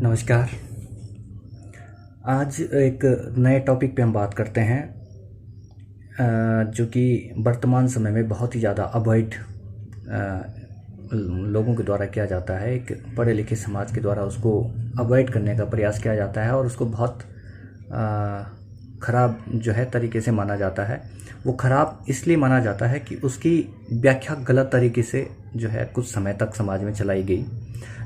नमस्कार। आज एक नए टॉपिक पे हम बात करते हैं जो कि वर्तमान समय में बहुत ही ज़्यादा अवॉइड लोगों के द्वारा किया जाता है। एक पढ़े लिखे समाज के द्वारा उसको अवॉइड करने का प्रयास किया जाता है और उसको बहुत ख़राब जो है तरीके से माना जाता है। वो ख़राब इसलिए माना जाता है कि उसकी व्याख्या गलत तरीके से जो है कुछ समय तक समाज में चलाई गई,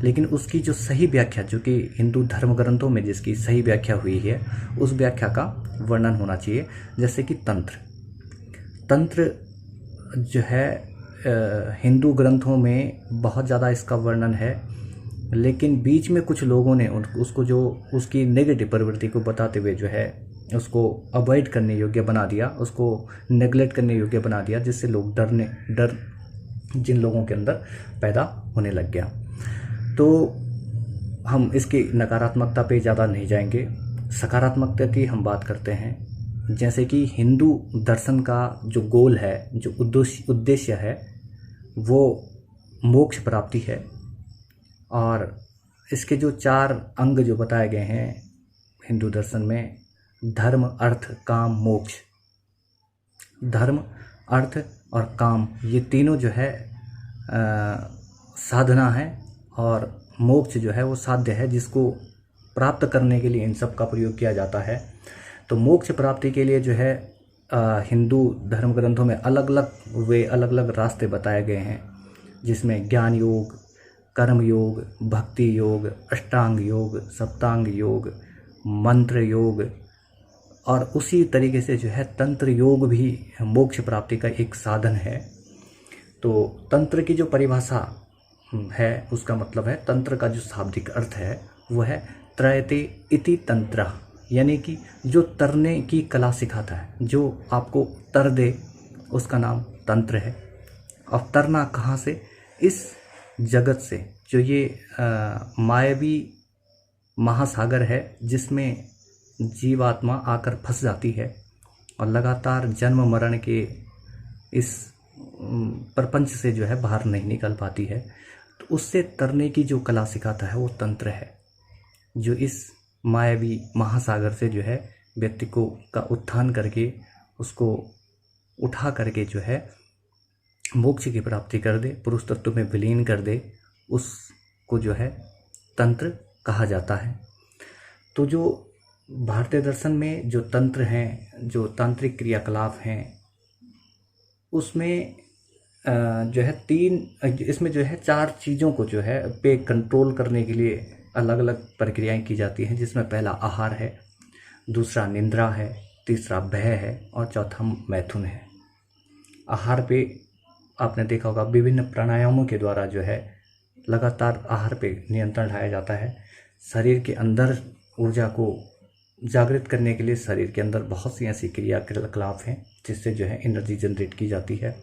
लेकिन उसकी जो सही व्याख्या, जो कि हिंदू धर्म ग्रंथों में जिसकी सही व्याख्या हुई है, उस व्याख्या का वर्णन होना चाहिए। जैसे कि तंत्र जो है हिंदू ग्रंथों में बहुत ज़्यादा इसका वर्णन है, लेकिन बीच में कुछ लोगों ने उसको जो उसकी नेगेटिव प्रवृत्ति को बताते हुए जो है उसको अवॉइड करने योग्य बना दिया, उसको नेगलेक्ट करने योग्य बना दिया, जिससे लोग डर जिन लोगों के अंदर पैदा होने लग गया। तो हम इसकी नकारात्मकता पे ज़्यादा नहीं जाएंगे, सकारात्मकता की हम बात करते हैं। जैसे कि हिंदू दर्शन का जो गोल है, जो उद्देश्य है, वो मोक्ष प्राप्ति है। और इसके जो 4 अंग जो बताए गए हैं हिंदू दर्शन में, धर्म, अर्थ, काम, मोक्ष। धर्म, अर्थ और काम, ये तीनों जो है साधना है, और मोक्ष जो है वो साध्य है, जिसको प्राप्त करने के लिए इन सब का प्रयोग किया जाता है। तो मोक्ष प्राप्ति के लिए जो है हिंदू धर्म ग्रंथों में अलग अलग रास्ते बताए गए हैं, जिसमें ज्ञान योग, कर्म योग, भक्ति योग, अष्टांग योग, सप्तांग योग, मंत्र योग, और उसी तरीके से जो है तंत्र योग भी मोक्ष प्राप्ति का एक साधन है। तो तंत्र की जो परिभाषा है, उसका मतलब है, तंत्र का जो शाब्दिक अर्थ है वो है त्रयते इति तंत्र, यानी कि जो तरने की कला सिखाता है, जो आपको तर दे, उसका नाम तंत्र है। अब तरना कहाँ से? इस जगत से, जो ये मायावी महासागर है, जिसमें जीवात्मा आकर फंस जाती है और लगातार जन्म मरण के इस प्रपंच से जो है बाहर नहीं निकल पाती है। तो उससे तरने की जो कला सिखाता है वो तंत्र है, जो इस मायावी महासागर से जो है व्यक्ति को का उत्थान करके उसको उठा करके जो है मोक्ष की प्राप्ति कर दे, पुरुष तत्व में विलीन कर दे, उसको जो है तंत्र कहा जाता है। तो जो भारतीय दर्शन में जो तंत्र हैं, जो तांत्रिक क्रियाकलाप हैं, उसमें जो है इसमें जो है 4 चीज़ों को जो है पे कंट्रोल करने के लिए अलग अलग प्रक्रियाएं की जाती हैं, जिसमें पहला आहार है, दूसरा निद्रा है, तीसरा भय है और चौथा मैथुन है। आहार पे आपने देखा होगा, विभिन्न प्राणायामों के द्वारा जो है लगातार आहार पे नियंत्रण लाया जाता है। शरीर के अंदर ऊर्जा को जागृत करने के लिए शरीर के अंदर बहुत सी ऐसी क्रियाकलाप हैं जिससे जो है एनर्जी जनरेट की जाती है।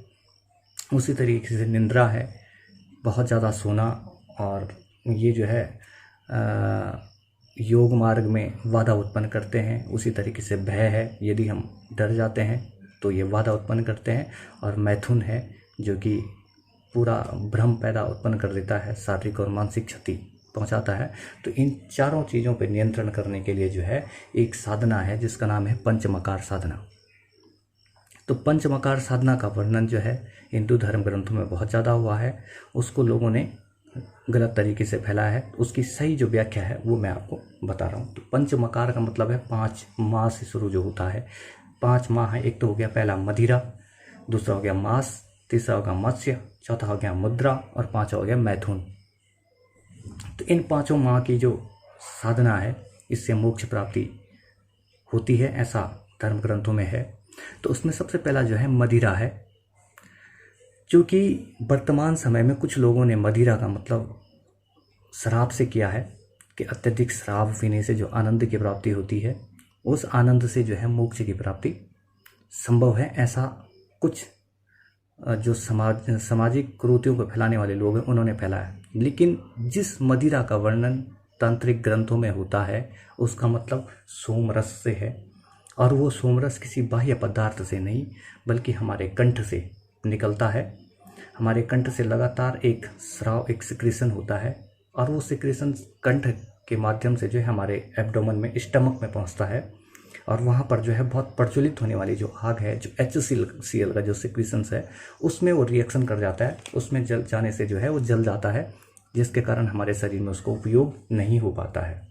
उसी तरीके से निद्रा है, बहुत ज़्यादा सोना, और ये जो है योग मार्ग में बाधा उत्पन्न करते हैं। उसी तरीके से भय है, यदि हम डर जाते हैं तो ये बाधा उत्पन्न करते हैं। और मैथुन है, जो कि पूरा भ्रम पैदा उत्पन्न कर देता है, शारीरिक और मानसिक क्षति पहुंचाता है। तो इन 4 चीज़ों पर नियंत्रण करने के लिए जो है एक साधना है, जिसका नाम है पंचमकार साधना। तो पंचमकार साधना का वर्णन जो है हिंदू धर्म ग्रंथों में बहुत ज़्यादा हुआ है, उसको लोगों ने गलत तरीके से फैलाया है। उसकी सही जो व्याख्या है वो मैं आपको बता रहा हूँ। तो पंचमकार का मतलब है 5 माह से शुरू जो होता है। 5 माह है, एक तो हो गया पहला मदिरा, दूसरा हो गया मास, तीसरा हो गया मत्स्य, चौथा हो गया मुद्रा और 5वां हो गया मैथुन। तो इन 5 माह की जो साधना है, इससे मोक्ष प्राप्ति होती है, ऐसा धर्म ग्रंथों में है। तो उसमें सबसे पहला जो है मदिरा है। क्योंकि वर्तमान समय में कुछ लोगों ने मदिरा का मतलब शराब से किया है, कि अत्यधिक शराब पीने से जो आनंद की प्राप्ति होती है, उस आनंद से जो है मोक्ष की प्राप्ति संभव है। ऐसा कुछ जो सामाजिक कुरीतियों को फैलाने वाले लोग हैं, उन्होंने फैलाया। लेकिन जिस मदिरा का वर्णन तांत्रिक ग्रंथों में होता है, उसका मतलब सोमरस से है, और वो सोमरस किसी बाह्य पदार्थ से नहीं, बल्कि हमारे कंठ से निकलता है। हमारे कंठ से लगातार एक स्राव, एक सिक्रेशन होता है, और वो सिक्रेशन कंठ के माध्यम से जो है हमारे एब्डोमेन में, स्टमक में पहुंचता है और वहाँ पर जो है बहुत प्रज्वलित होने वाली जो आग है, जो HCl का जो सिक्रीशंस है उसमें वो रिएक्शन कर जाता है, उसमें जल जाने से जो है वो जल जाता है, जिसके कारण हमारे शरीर में उसको उपयोग नहीं हो पाता है।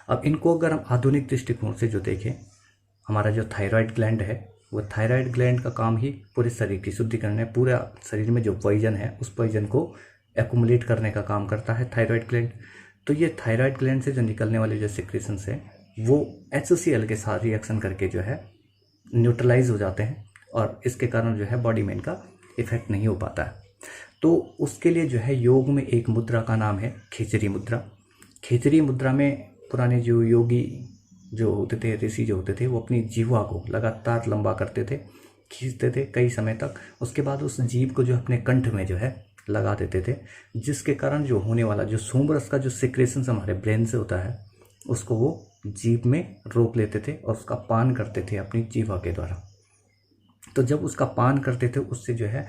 अब इनको अगर हम आधुनिक दृष्टिकोण से जो देखें, हमारा जो थायराइड ग्लैंड है, वो थायराइड ग्लैंड का काम ही पूरे शरीर की शुद्धिकरण है। पूरा शरीर में जो पॉइजन है उस पॉइजन को एक्युमुलेट करने का काम करता है थायराइड ग्लैंड। तो ये थायराइड ग्लैंड से जो निकलने वाले जो सिक्रीशंस है वो HCl के साथ रिएक्शन करके जो है न्यूट्रलाइज हो जाते हैं और इसके कारण जो है बॉडी में इनका इफेक्ट नहीं हो पाता है। तो उसके लिए जो है योग में एक मुद्रा का नाम है खेचरी मुद्रा। खेचरी मुद्रा में पुराने जो योगी जो होते थे, ऋषि जो होते थे, वो अपनी जीवा को लगातार लंबा करते थे, खींचते थे कई समय तक। उसके बाद उस जीभ को जो अपने कंठ में जो है लगा देते थे, जिसके कारण जो होने वाला जो सोमरस का जो सिक्रेशन हमारे ब्रेन से होता है उसको वो जीभ में रोक लेते थे और उसका पान करते थे अपनी जीवा के द्वारा। तो जब उसका पान करते थे उससे जो है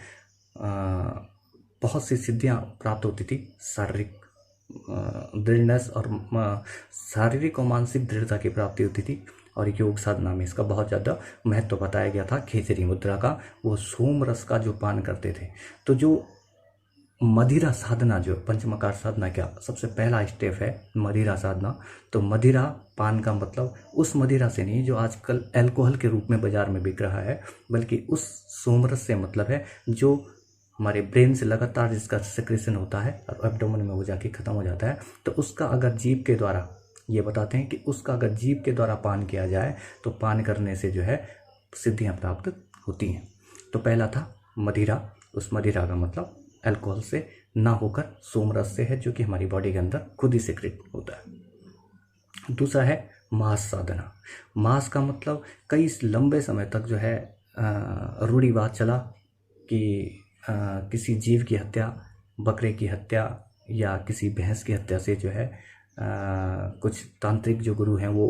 बहुत सी सिद्धियां प्राप्त होती थी, शारीरिक दृढ़नेस और शारीरिक और मानसिक दृढ़ता की प्राप्ति होती थी। और योग साधना में इसका बहुत ज़्यादा महत्व बताया गया था खेचरी मुद्रा का। वो सोम रस का जो पान करते थे। तो जो मदिरा साधना, जो पंचमकार साधना का सबसे पहला स्टेप है मदिरा साधना, तो मदिरा पान का मतलब उस मदिरा से नहीं जो आजकल अल्कोहल के रूप में बाजार में बिक रहा है, बल्कि उस सोमरस से मतलब है जो हमारे ब्रेन से लगातार जिसका सिक्रेशन होता है और एब्डोमेन में वो जाके ख़त्म हो जाता है। तो उसका अगर जीभ के द्वारा, ये बताते हैं कि उसका अगर जीभ के द्वारा पान किया जाए तो पान करने से जो है सिद्धियां प्राप्त होती हैं। तो पहला था मदिरा, उस मदिरा का मतलब अल्कोहल से ना होकर सोमरस से है, जो कि हमारी बॉडी के अंदर खुद ही सिक्रेट होता है। दूसरा है मांस साधना। मांस का मतलब कई लंबे समय तक जो है रूढ़िवाद चला कि किसी जीव की हत्या, बकरे की हत्या या किसी भैंस की हत्या से जो है कुछ तांत्रिक जो गुरु हैं वो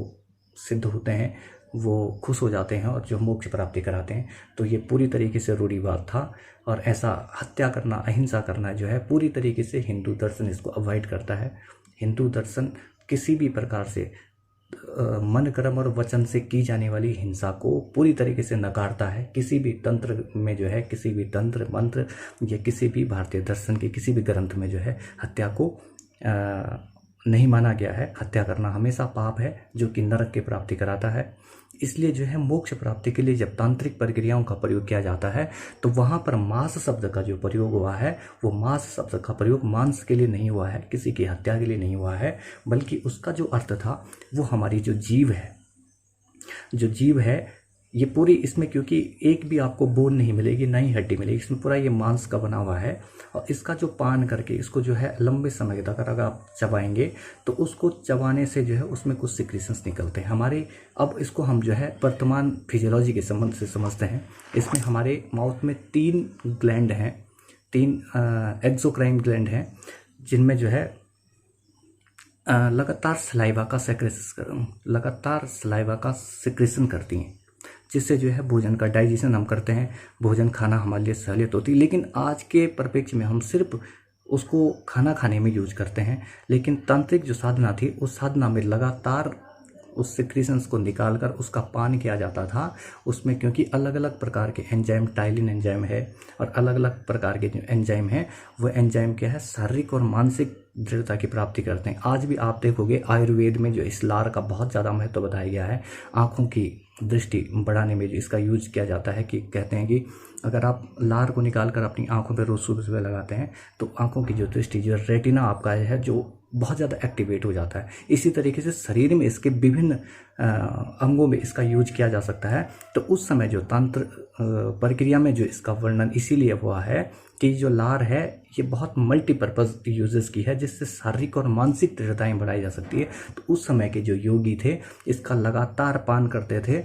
सिद्ध होते हैं, वो खुश हो जाते हैं और जो मोक्ष प्राप्ति कराते हैं। तो ये पूरी तरीके से रूढ़िवाद था और ऐसा हत्या करना, अहिंसा करना जो है पूरी तरीके से हिंदू दर्शन इसको अवॉइड करता है। हिंदू दर्शन किसी भी प्रकार से मन, कर्म और वचन से की जाने वाली हिंसा को पूरी तरीके से नकारता है। किसी भी तंत्र में जो है, किसी भी तंत्र मंत्र या किसी भी भारतीय दर्शन के किसी भी ग्रंथ में जो है हत्या को नहीं माना गया है। हत्या करना हमेशा पाप है जो कि नरक की प्राप्ति कराता है। इसलिए जो है मोक्ष प्राप्ति के लिए जब तांत्रिक प्रक्रियाओं का प्रयोग किया जाता है तो वहाँ पर मांस शब्द का जो प्रयोग हुआ है, वो मांस शब्द का प्रयोग मांस के लिए नहीं हुआ है, किसी की हत्या के लिए नहीं हुआ है, बल्कि उसका जो अर्थ था वो हमारी जो जीव है, जो जीव है ये पूरी, इसमें क्योंकि एक भी आपको बोन नहीं मिलेगी, ना ही हड्डी मिलेगी, इसमें पूरा ये मांस का बना हुआ है। और इसका जो पान करके इसको जो है लंबे समय तक अगर आप चबाएंगे तो उसको चबाने से जो है उसमें कुछ सिक्रीशंस निकलते हैं हमारे। अब इसको हम जो है वर्तमान फिजियोलॉजी के संबंध से समझते हैं। इसमें हमारे माउथ में 3 ग्लैंड हैं, 3 एक्सोक्राइन ग्लैंड हैं, जिनमें जो है लगातार सलाइवा का सिक्रेशन करती हैं, जिससे जो है भोजन का डाइजेशन हम करते हैं, भोजन खाना हमारे लिए सहूलियत होती है। लेकिन आज के परिप्रेक्ष्य में हम सिर्फ उसको खाना खाने में यूज करते हैं, लेकिन तांत्रिक जो साधना थी उस साधना में लगातार उस सिक्रीशंस को निकालकर उसका पान किया जाता था। उसमें क्योंकि अलग अलग प्रकार के एंजाइम, टाइलिन एंजाइम है और अलग अलग प्रकार के जो एंजाइम हैं वो एंजाइम क्या है, शारीरिक और मानसिक दृढ़ता की प्राप्ति करते हैं। आज भी आप देखोगे आयुर्वेद में जो इस लार का बहुत ज़्यादा महत्व बताया गया है, आँखों की दृष्टि बढ़ाने में जो इसका यूज किया जाता है, कि कहते हैं कि अगर आप लार को निकाल कर अपनी आंखों पर रोज सुबह सुबह लगाते हैं तो आंखों की जो दृष्टि, जो रेटिना आपका है, जो बहुत ज़्यादा एक्टिवेट हो जाता है। इसी तरीके से शरीर में इसके विभिन्न अंगों में इसका यूज किया जा सकता है। तो उस समय जो तंत्र प्रक्रिया में जो इसका वर्णन इसीलिए हुआ है कि जो लार है ये बहुत मल्टीपर्पज़ यूजेस की है, जिससे शारीरिक और मानसिक दृढ़ताएं बढ़ाई जा सकती है। तो उस समय के जो योगी थे इसका लगातार पान करते थे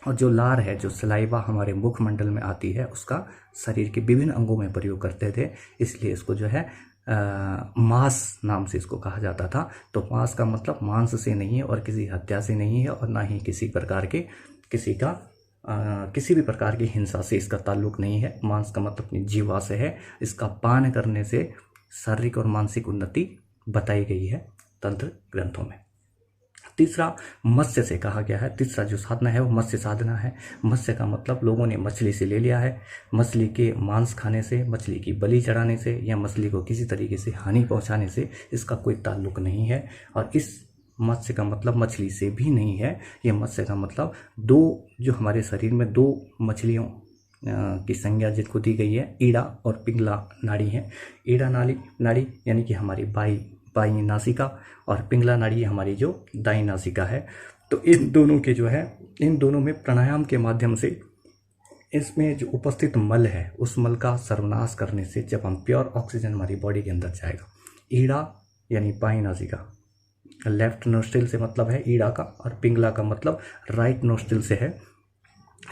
और जो लार है, जो सलाइवा हमारे मुखमंडल में आती है, उसका शरीर के विभिन्न अंगों में प्रयोग करते थे। इसलिए इसको जो है मांस नाम से इसको कहा जाता था। तो मांस का मतलब मांस से नहीं है और किसी हत्या से नहीं है और ना ही किसी भी प्रकार की हिंसा से इसका ताल्लुक नहीं है। मांस का मतलब अपनी जीवा से है। इसका पान करने से शारीरिक और मानसिक उन्नति बताई गई है। तंत्र ग्रंथों में। तीसरा मत्स्य से कहा गया है। तीसरा जो साधना है वो मत्स्य साधना है। मत्स्य का मतलब लोगों ने मछली से ले लिया है। मछली के मांस खाने से, मछली की बलि चढ़ाने से या मछली को किसी तरीके से हानि पहुंचाने से इसका कोई ताल्लुक नहीं है। और इस मत्स्य का मतलब मछली से भी नहीं है। ये मत्स्य का मतलब दो, जो हमारे शरीर में दो मछलियों की संज्ञा जिनको दी गई है, ईड़ा और पिंगला नाड़ी है। ईड़ा नाड़ी यानी कि हमारी बाई नासिका, और पिंगला नाड़ी हमारी जो दाई नासिका है। तो इन दोनों के जो है, इन दोनों में प्राणायाम के माध्यम से इसमें जो उपस्थित मल है उस मल का सर्वनाश करने से जब हम प्योर ऑक्सीजन हमारी बॉडी के अंदर जाएगा। ईड़ा यानी बाई नासिका, लेफ्ट नोस्ट्रिल से मतलब है ईड़ा का, और पिंगला का मतलब राइट नोस्ट्रिल से है।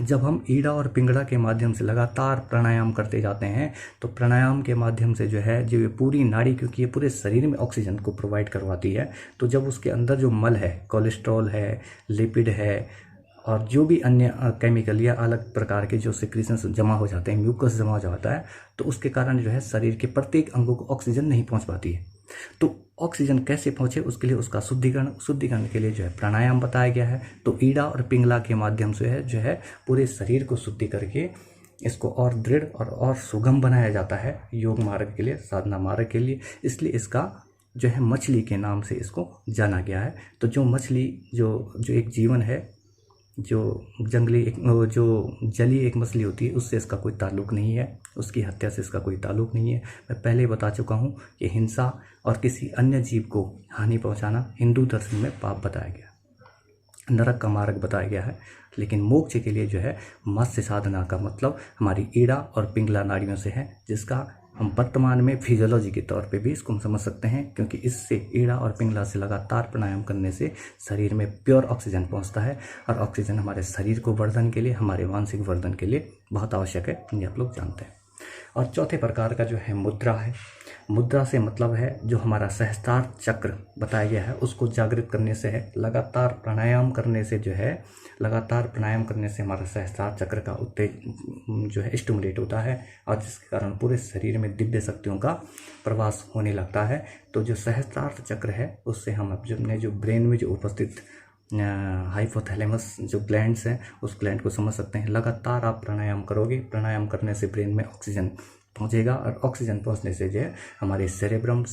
जब हम ईड़ा और पिंगला के माध्यम से लगातार प्राणायाम करते जाते हैं तो प्राणायाम के माध्यम से जो है, जो ये पूरी नाड़ी, क्योंकि ये पूरे शरीर में ऑक्सीजन को प्रोवाइड करवाती है, तो जब उसके अंदर जो मल है, कोलेस्ट्रॉल है, लिपिड है और जो भी अन्य केमिकल या अलग प्रकार के जो सिक्रीशंस जमा हो जाते हैं, म्यूकस जमा हो जाता है, तो उसके कारण जो है शरीर के प्रत्येक अंगों को ऑक्सीजन नहीं पहुंच पाती है। तो ऑक्सीजन कैसे पहुंचे, उसके लिए उसका शुद्धिकरण के लिए जो है प्राणायाम बताया गया है। तो ईड़ा और पिंगला के माध्यम से जो है पूरे शरीर को शुद्धि करके इसको और दृढ़ और सुगम बनाया जाता है योग मार्ग के लिए, साधना मार्ग के लिए। इसलिए इसका जो है मछली के नाम से इसको जाना गया है। तो जो मछली जो एक जीवन है, जो जली एक मछली होती है, उससे इसका कोई ताल्लुक नहीं है, उसकी हत्या से इसका कोई ताल्लुक नहीं है। मैं पहले बता चुका हूँ कि हिंसा और किसी अन्य जीव को हानि पहुँचाना हिंदू दर्शन में पाप बताया गया, नरक का मार्ग बताया गया है। लेकिन मोक्ष के लिए जो है मत्स्य साधना का मतलब हमारी ईड़ा और पिंगला नाड़ियों से है, जिसका हम वर्तमान में फिजियोलॉजी के तौर पे भी इसको हम समझ सकते हैं, क्योंकि इससे ईड़ा और पिंगला से लगातार प्राणायाम करने से शरीर में प्योर ऑक्सीजन पहुंचता है, और ऑक्सीजन हमारे शरीर को वर्धन के लिए, हमारे मानसिक वर्धन के लिए बहुत आवश्यक है, ये आप लोग जानते हैं। और चौथे प्रकार का जो है मुद्रा है। मुद्रा से मतलब है जो हमारा सहस्त्रार चक्र बताया गया है उसको जागृत करने से है। लगातार प्राणायाम करने से जो है, लगातार प्राणायाम करने से हमारा सहस्त्रार चक्र का उत्तेज जो है स्टिमुलेट होता है, और जिसके कारण पूरे शरीर में दिव्य शक्तियों का प्रवास होने लगता है। तो जो सहस्त्रार चक्र है उससे हम अपने जो ब्रेन में जो उपस्थित हाइपोथैलेमस जो ग्लैंड्स हैं उस ग्लैंड को समझ सकते हैं। लगातार आप प्राणायाम करोगे, प्राणायाम करने से ब्रेन में ऑक्सीजन पहुंचेगा, और ऑक्सीजन पहुंचने से जो है हमारे सेरेब्रम,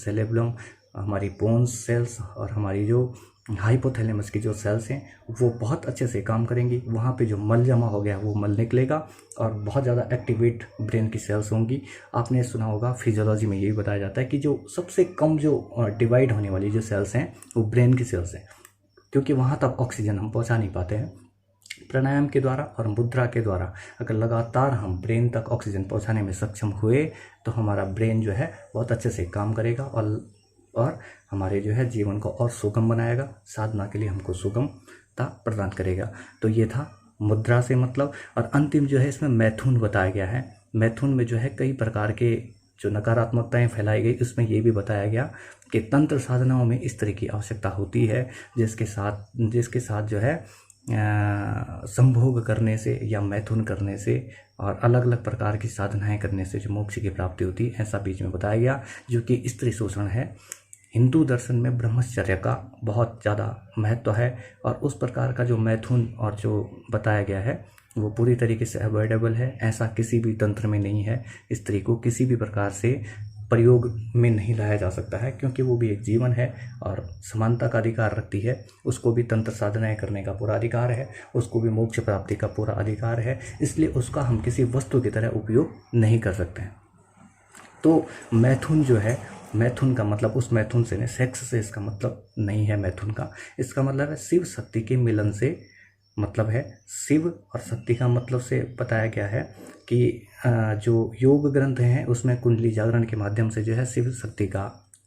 हमारी बोन्स सेल्स और हमारी जो हाइपोथैलेमस की जो सेल्स हैं वो बहुत अच्छे से काम करेंगी। वहाँ पे जो मल जमा हो गया वो मल निकलेगा, और बहुत ज़्यादा एक्टिवेट ब्रेन की सेल्स होंगी। आपने सुना होगा फिजियोलॉजी में यही बताया जाता है कि जो सबसे कम जो डिवाइड होने वाली जो सेल्स हैं वो ब्रेन की सेल्स हैं, क्योंकि वहाँ तक ऑक्सीजन हम पहुँचा नहीं पाते हैं। प्राणायाम के द्वारा और मुद्रा के द्वारा अगर लगातार हम ब्रेन तक ऑक्सीजन पहुँचाने में सक्षम हुए तो हमारा ब्रेन जो है बहुत अच्छे से काम करेगा, और हमारे जो है जीवन को और सुगम बनाएगा, साधना के लिए हमको सुगमता प्रदान करेगा। तो ये था मुद्रा से मतलब। और अंतिम जो है इसमें मैथुन बताया गया है। मैथुन में जो है कई प्रकार के जो नकारात्मकताएं फैलाई गई, उसमें ये भी बताया गया कि तंत्र साधनाओं में इस तरह की आवश्यकता होती है जिसके साथ जो है संभोग करने से या मैथुन करने से और अलग अलग प्रकार की साधनाएं करने से जो मोक्ष की प्राप्ति होती है, ऐसा बीच में बताया गया, जो कि स्त्री शोषण है। हिंदू दर्शन में ब्रह्मचर्य का बहुत ज़्यादा महत्व है, और उस प्रकार का जो मैथुन और जो बताया गया है वो पूरी तरीके से अवॉइडेबल है। ऐसा किसी भी तंत्र में नहीं है। स्त्री को किसी भी प्रकार से प्रयोग में नहीं लाया जा सकता है, क्योंकि वो भी एक जीवन है और समानता का अधिकार रखती है। उसको भी तंत्र साधनाएं करने का पूरा अधिकार है, उसको भी मोक्ष प्राप्ति का पूरा अधिकार है। इसलिए उसका हम किसी वस्तु की तरह उपयोग नहीं कर सकते हैं। तो मैथुन जो है, मैथुन का मतलब उस मैथुन से, सेक्स से इसका मतलब नहीं है मैथुन का। इसका मतलब है शिव शक्ति के मिलन से मतलब है। शिव और शक्ति का मतलब से बताया गया है कि जो योग ग्रंथ हैं उसमें कुंडली जागरण के माध्यम से जो है शिव शक्ति का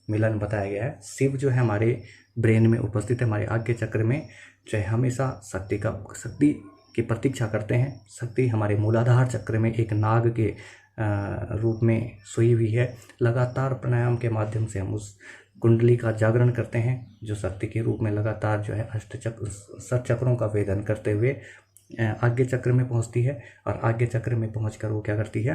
मिलन बताया गया है। शिव जो है हमारे ब्रेन में उपस्थित है, हमारे आज्ञा चक्र में जो है हमेशा शक्ति की प्रतीक्षा करते हैं। शक्ति हमारे मूलाधार चक्र में एक नाग के रूप में सोई हुई है। लगातार प्राणायाम के माध्यम से हम उस कुंडली का जागरण करते हैं, जो शक्ति के रूप में लगातार जो है सत चक्रों का वेदन करते हुए आज्ञा चक्र में पहुंचती है, और आज्ञा चक्र में पहुंचकर वो क्या करती है,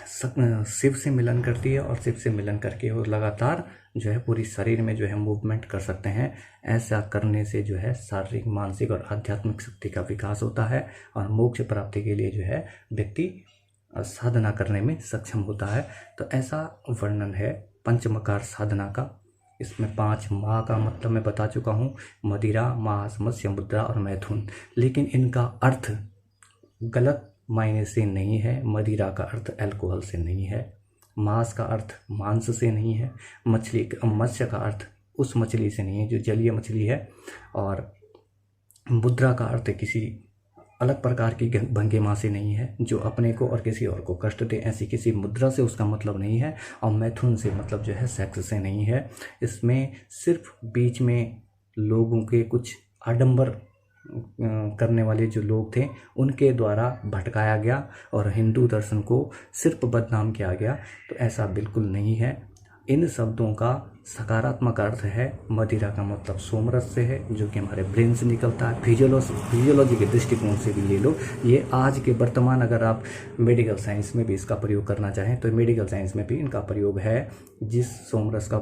शिव से मिलन करती है और शिव से मिलन करके वो लगातार जो है पूरी शरीर में जो है मूवमेंट कर सकते हैं। ऐसा करने से जो है शारीरिक, मानसिक और आध्यात्मिक शक्ति का विकास होता है और मोक्ष प्राप्ति के लिए जो है व्यक्ति साधना करने में सक्षम होता है। तो ऐसा वर्णन है पंचमकार साधना का। इसमें 5 माह का मतलब मैं बता चुका हूँ, मदिरा, मांस, मत्स्य, मुद्रा और मैथुन। लेकिन इनका अर्थ गलत मायने से नहीं है। मदिरा का अर्थ अल्कोहल से नहीं है, मांस का अर्थ मांस से नहीं है, मत्स्य का अर्थ उस मछली से नहीं है जो जलीय मछली है, और मुद्रा का अर्थ किसी अलग प्रकार की भंगिमा से नहीं है जो अपने को और किसी और को कष्ट दे, ऐसी किसी मुद्रा से उसका मतलब नहीं है। और मैथुन से मतलब जो है सेक्स से नहीं है। इसमें सिर्फ बीच में लोगों के कुछ आडंबर करने वाले जो लोग थे उनके द्वारा भटकाया गया और हिंदू दर्शन को सिर्फ बदनाम किया गया। तो ऐसा बिल्कुल नहीं है। इन शब्दों का सकारात्मक अर्थ है। मदिरा का मतलब सोमरस से है जो कि हमारे ब्रेन से निकलता है। फिजियोलॉजी के दृष्टिकोण से भी ले लो, ये आज के वर्तमान अगर आप मेडिकल साइंस में भी इसका प्रयोग करना चाहें तो मेडिकल साइंस में भी इनका प्रयोग है। जिस सोमरस का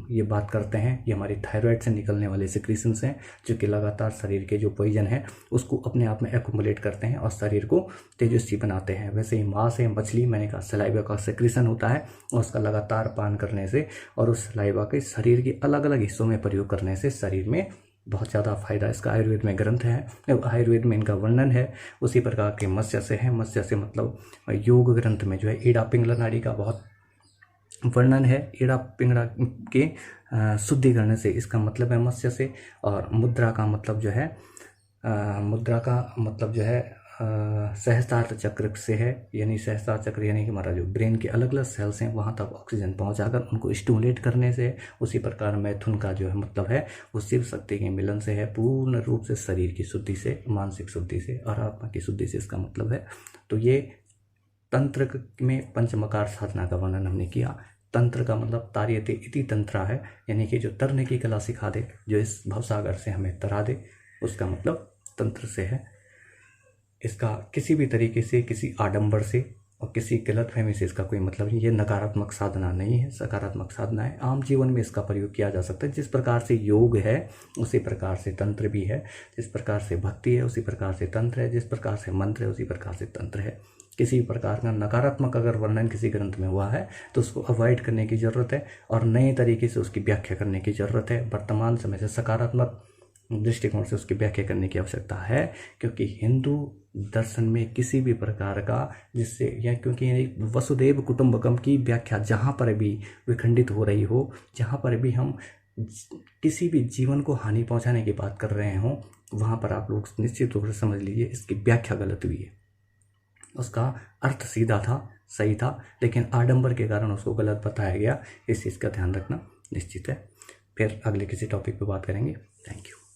ये बात करते हैं, ये हमारी थायराइड से निकलने वाले सिक्रीशंस हैं जो कि लगातार शरीर के जो पॉइजन है उसको अपने आप में एक्युमुलेट करते हैं और शरीर को तेजस्वी बनाते हैं। वैसे ही मांस है, मछली, मैंने कहा सलाइवा का सिक्रीशन होता है और उसका लगातार पान करने से और उस सलाइवा के शरीर के अलग अलग हिस्सों में प्रयोग करने से शरीर में बहुत ज़्यादा फायदा। इसका आयुर्वेद में ग्रंथ है, आयुर्वेद में इनका वर्णन है। उसी प्रकार के मत्स्य से है। मत्स्य से मतलब योग ग्रंथ में जो है ईड़ा पिंगला नाड़ी का बहुत वर्णन है। ईड़ा पिंगला के शुद्धिकरण से इसका मतलब है मत्स्य से। और मुद्रा का मतलब जो है सहस्त्रार चक्र से है। यानी सहस्त्रार चक्र यानी कि हमारा जो ब्रेन के अलग अलग सेल्स हैं वहाँ तक ऑक्सीजन पहुँचाकर उनको स्टिमुलेट करने से। उसी प्रकार मैथुन का जो है मतलब है वो शिव शक्ति के मिलन से है, पूर्ण रूप से शरीर की शुद्धि से, मानसिक शुद्धि से और आत्मा की शुद्धि से इसका मतलब है। तो ये तंत्र में पंचमकार साधना का वर्णन हमने किया। तंत्र का मतलब तार्यते इति तंत्रा है, यानी कि जो तरने की कला सिखा दे, जो इस भवसागर से हमें तरा दे, उसका मतलब तंत्र से है। इसका किसी भी तरीके से, किसी आडंबर से और किसी गलतफहमी से इसका कोई मतलब नहीं। ये नकारात्मक साधना नहीं है, सकारात्मक साधना है। आम जीवन में इसका प्रयोग किया जा सकता है। जिस प्रकार से योग है उसी प्रकार से तंत्र भी है। जिस प्रकार से भक्ति है उसी प्रकार से तंत्र है। जिस प्रकार से मंत्र है उसी प्रकार से तंत्र है। किसी प्रकार का नकारात्मक अगर वर्णन किसी ग्रंथ में हुआ है तो उसको अवॉइड करने की ज़रूरत है और नए तरीके से उसकी व्याख्या करने की ज़रूरत है। वर्तमान समय से सकारात्मक दृष्टिकोण से उसकी व्याख्या करने की आवश्यकता है, क्योंकि हिंदू दर्शन में किसी भी प्रकार का जिससे या क्योंकि वसुदेव कुटुंबकम की व्याख्या जहाँ पर भी विखंडित हो रही हो, जहाँ पर भी हम किसी भी जीवन को हानि पहुँचाने की बात कर रहे हों, वहाँ पर आप लोग निश्चित रूप से समझ लीजिए इसकी व्याख्या गलत हुई है। उसका अर्थ सीधा था, सही था, लेकिन आडंबर के कारण उसको गलत बताया गया। इस चीज़ का ध्यान रखना निश्चित है। फिर अगले किसी टॉपिक पे बात करेंगे। Thank you.